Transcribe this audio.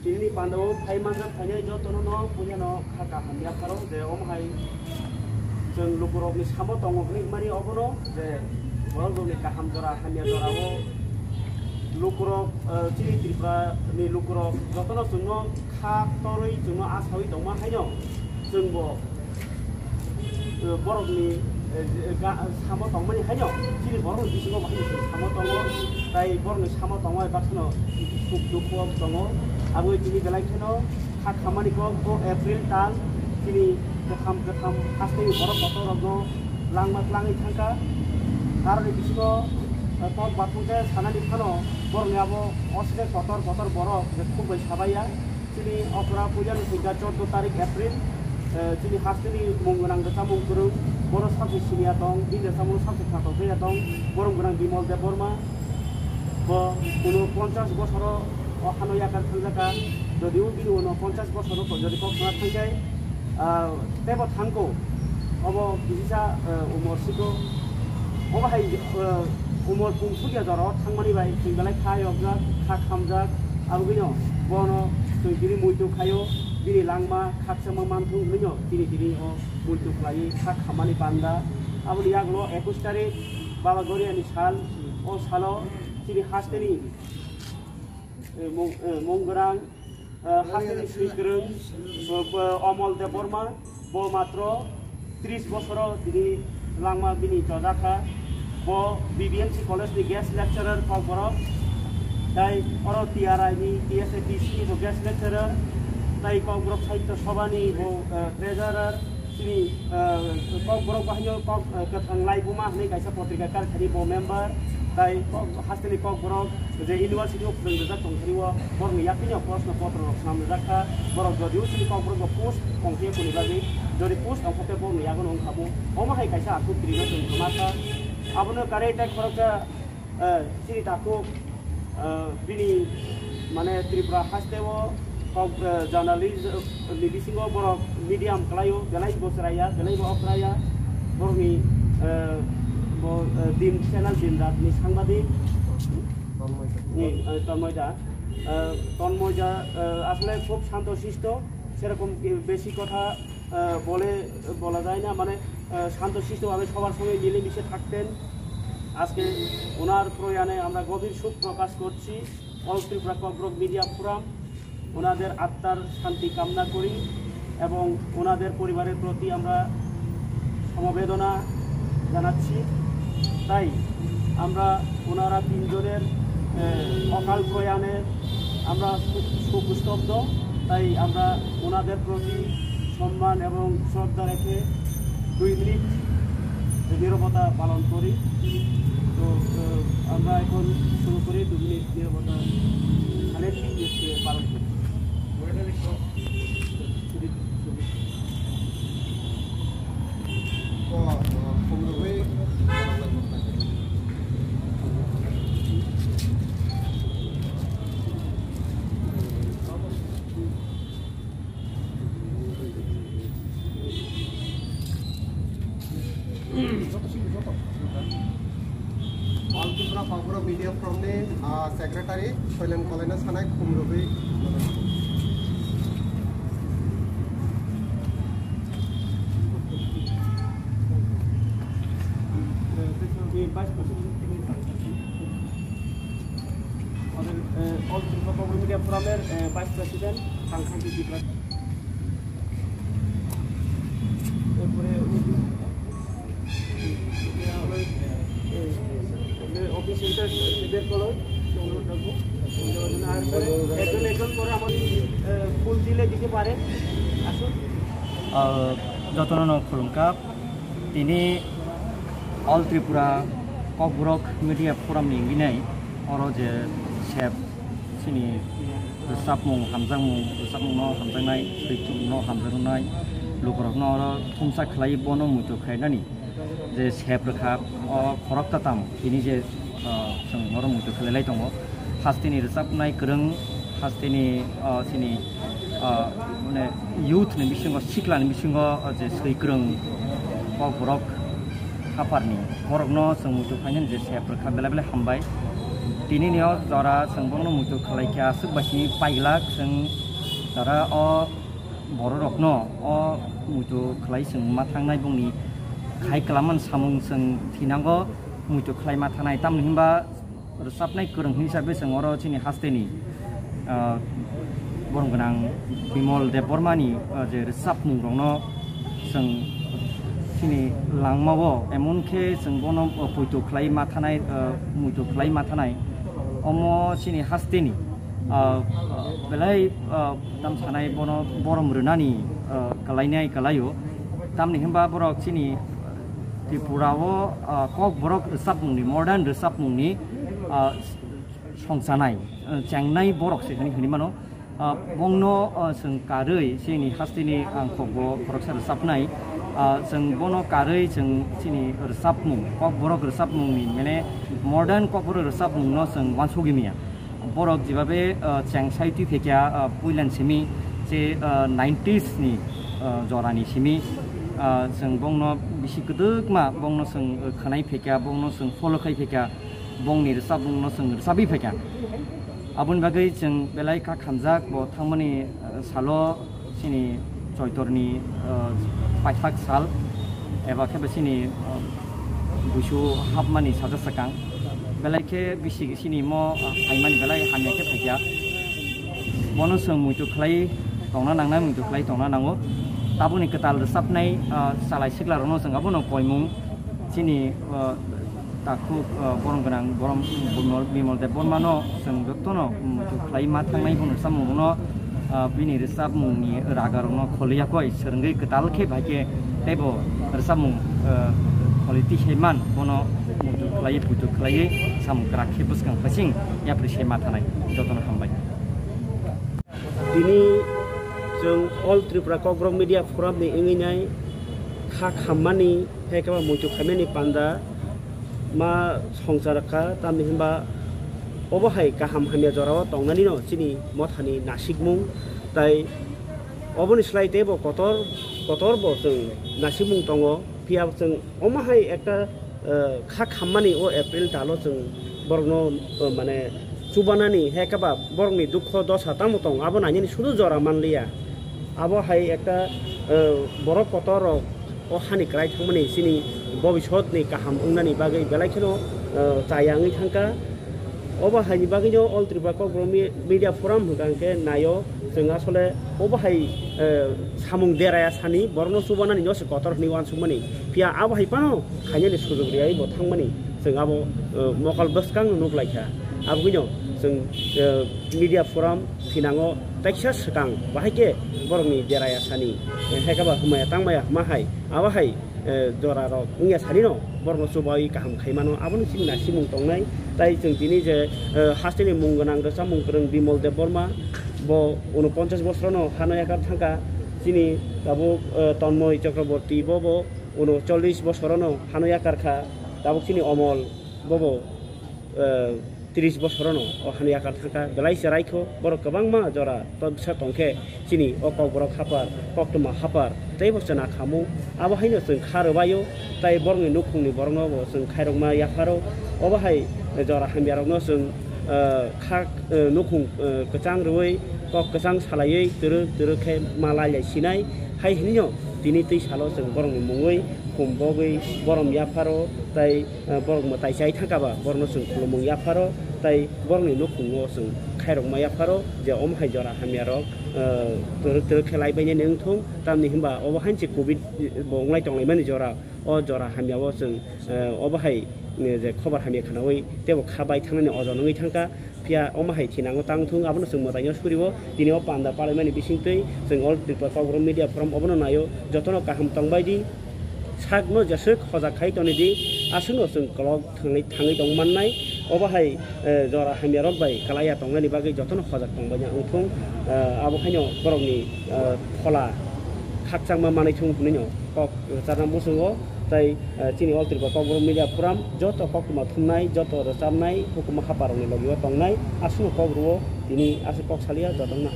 Ini pandaw hai mangan hanya jo tono no punya no kaka hamya karo je om hai jeng lukurok ni samo tongok ni mari obono je borok ni kaham jora hamya jora wo lukurok ciri tripura ni lukurok jotono jungno kha toroi jungno asawi dongma haino jengbo borok ni samo tongmani haino ciri borok bisingo bahini samo tongo tai borok ni samo tongo bakno suk dukuam tongo Abu ini galai keno hak kamani ko April tal kini ketam haste borok kotor rogno langmat langi thangka karone bisingo top batungte sanani khano borne abo osre kotor borok je khub sabaya kini opera pujan hingga 14 tarik April kini haste ni munggunang gesamung guru boro sabse sinia tong binde samung sabse khato beya tong borong gunang bimol de borma bo kuno 50 বছর ওখানে ইয়াকার থাকা যদিও বিনি উনো 50 বছর যদি কখনো থাকাই তেব থাঙ্কো of বিসা উমরসিকো অবাহাই উমর পুংসুকিয়া জর থাংমানি বাই থিংবালাই খায়গজাক খা খামজাক আবু বিনো বনো তুই বিনি মুইতু খায়ো বিনি লাংমা খাকসামা মানথুং বিনো তিনি ও মুইতু খাই খা খামানি পান্ডা আবু ইয়াগলো 21 তারিখ বাবা গরিয়ানি সাল ও সালো তিনি হাসতেনি মঙ্গরাং হাসতেনি সুইগ্রং অমল দে বর্মা ব মাত্র 30 বছর তিনি লাংমা বিনি জজাখা ব BBMC college ni guest lecturer কবরক তাই অর টিআরআই ni টিএসএটিসি ব guest lecturer তাই কবরক সাহিত্য সভানি ব ট্রেজারার তিনি কবরক বাহিনী কথাং লাইবুমা হনে কাইসা পত্রিকা কারখানি ব মেম্বার তাই হাসতেনি কবরক যে ইউনিভার্সিটি অফ বেঙ্গলজা তংথরিও বরং ইয়াকিনি প্রশ্ন পত্র সামনে রাখা বরং যদিও তিনি কবরক পোস্ট কংকে কলিবাজি যদি পোস্ট অংশতে বরং ইয়াগন অংখাবো অমাহাই কাইসা আকু ত্রিনো তংমাতা আবনো কারে এটা খরচা সিরি তাকু বিনি মানে ত্রিপুরা হাসতেও জার্নালিস্ট লিবিসিংও বরং মিডিয়াম কলাইও গলাই বসরায়া গলাই বসরায়া বরংনি দিন চ্যানেল দিন রাত ni সাংবাদিক তন্ময়দা আসলে খুব শান্তশিষ্ট সেরকম বেশি কথা বলা যায় না মানে শান্তশিষ্টভাবে সবার সঙ্গে মিলেমিশে থাকতেন আজকে ওনার প্রয়াণে আমরা গভীর শোক প্রকাশ করছি অল ত্রিপুরা কবরক মিডিয়া ফোরাম ওনাদের আত্মার শান্তি কামনা করি এবং ওনাদের পরিবারের প্রতি আমরা সমবেদনা জানাচ্ছি তাই আমরা ওনারা তিনজনের অকাল প্রয়াণে আমরা শোকস্তব্ধ তাই আমরা ওনাদের প্রতি সম্মান এবং শ্রদ্ধা রেখে 2 মিনিট নীরবতা পালন করি তো আমরা এখন শুরু করি 2 মিনিট নীরবতা পালন করি All Tripura Kobborok Media Forum ni Secretary Shailen Kolena Sanai Khumrubi All Tripura Kobborok Media Forum Vice President Kangkhanti Dipra office centre বের করো একজন করে আমাদের ফুল দিলে দিতে পারে আসুন যতন খুলুমকাপ তিনি অল ত্রিপুরা কবরক মিডিয়া ফোরামনি ইংगिनाय अरो जे सेब सिनि सापमुं हामजांमुं सापमुं हामजांनाय सैथुमुं हामजांनाय लुकरकनो अरो थुमसा खलाय बनो मुतु खायनानि जे सेब रखा खरक ताताम इनि जे जों अरो मुतु खालाय दङ हास्तिनि रोजाबनाय गोरों हास्तिनि सिनि माने युथनि बिसिङाव सिख्लानि बिसिङाव जे सैग्रों कबरक हापारनि बरकनो जों मुतु खायनानि जे सेब रखा बेला बेला हामबाय tini ni jora sengbong no mutu khalai kya asuk basini pailak seng jora o boro rokno o mutu khalai seng mathangnai bungni khai kalaman samung seng thinango mutu khalai mathanai tam himba resapnai kurang hisabe seng oro chini hasteni borong ganang Bimol Debormani je resap mungrongno seng sini langmawo emon ke seng bono puitu khlai mathanai mutu khlai mathanai omo sini hasteni belai tam sanai bono borom runani kalainai kalayo tam ni himba borok sini Tripurawo kok borok resap mungni modern resap mungni songsanai changnai borok se hani mano bongno seng karei sini hastini angkobo borok sa resapnai seng bono karei seng sini resap mung kok borok resap mungni mene modern kok borok resap mungno seng wansogimia borok jibabe changsai tu phekya puilan simi je 90s ni jorani simi seng bongno bisi keduk ma bongno seng khanai phekya bongno seng follow khai phekya bongni resap bongno seng resabi phekya abun bagai jeng belai ka khamjak bo thangmani salo sini choitorni paithak sal eba khebe sini busu hapmani saja sakang belai ke bisi sini mo haimani belai hamya ke phekya bono seng mutu khlai tongna nangnai mutu khlai tongna nango tabuni ketal resapnai salai sikla rono seng abono koimung sini takuk borong ganang borom Bimol Debormano seng doktono mutu khlai mathangnai bono samungno bini resap mungni ragarno kholiya koi serenggai ketal ke bhaike tebo resapmung quality heman bono mutu khlai putu khlai samkrak ke buskang pasing ya prishe mathanai jotono hambai ini jeng all Tripura Kokrok Media Forum ni inginai kha khamani hekaba mutu khameni panda ma songsaraka tamni himba obohai kaham hamya jorawa tongnani no sini mothani nasikmung tai oboni slai tebo kotor bo jeng nasikmung tongo pia jeng omahai ekta kha khamani o April talo jeng borno mane chubanani hekaba borngni dukho dosha tamotong abo nani sudu jora manliya abo hai ekta borok kotor o hani krai thangmani sini bobishot ni kaham ungnani bagai belai kheno chayangi thangka oba haini bagai no all Tripura Kokrok Media Forum hukangke nayo जों आसले अबहाय सामुं देराया सानि बरनो सुबानानि नसे Qatar नि वान सुमनि पिया आबहाय पानो खायनि सुजुग रियाय बो थांमनि जों आबो मकल बसकां नुब्लायखा आबगिनो जों मीडिया फोराम फिनांगो ताइसा सकां बाहायके बरनि देराया सानि हेकाबा हुमाया तांमाया माहाय आबहाय जरा र उंया सानिनो बरनो सुबाय काहाम खायमानो आबोनि सिमना सिमुं तंनाय ताइ जों दिनि जे हास्टेनि मुं गोनां रसा मुं गोरों बिमल देबबर्मा bo 49 বছরনো হানয়াকার থাকা চিনি দাবো তন্ময় চক্রবর্তী ববো 39 বছরনো হানয়াকার খা দাবো চিনি অমল ববো 30 বছরনো হানয়াকার থাকা বেলাইছে রাইখো বড় গোবাং মা জরা তদসা টংকে চিনি অকক বড় খাপার কক্তমা হাপার তাই বসনা খামু আবহাইनो जों खारबायो ताइ बरनि नुखुंनि बरनो जों खायरंमा याफारो अबहाय जरा हामियारनो जों khak nukung kecang ruwei kok kecang salayei turu ke malayai sinai hai hinyo tini tei salo jeng borong mungoi kumbogei borong yaparo tai borong matai sai thakaba borno jeng khulumung yaparo tai borong nukungo jeng khairok ma yaparo je omhai jora hamiarok turu khelai baine nengthung tamni himba obahanchi covid bonglai tonglai mani jora o jora hamiawo jeng obahai जे खबर हामिया खानावै तेबो खाबाय थांनानै अजनङै थांका पिया अमाहाय थिनांगो तांथुं आबनो जों मोदायनो सुरिबो दिनै पान्दा पालायमानि बिसिंतै जों अल Tripura कोक्रक media forum अबनो नायो जतनो काहाम तंबायदि सागनो जसो खजाखाय तनिदि आसनो जों क्लक थाङै दंमाननाय अबाहाय जरा हामिया रबाय कालाया तंनानि बागै जतनो खजाक तंबायनि अंथुं आबोखायनो बरंनि फला खाकचांमा मानैथुं हुनैनो कक जाना बुसुङो ताइ चिनि अल त्रिपुरा कोक्रक मीडिया फोराम जत ककमा थुमनाय जत रसामनाय हुकुमा खापारनि लगियो तंनाय आसु कग्रुओ दिनि आसु ककसालिया जतंना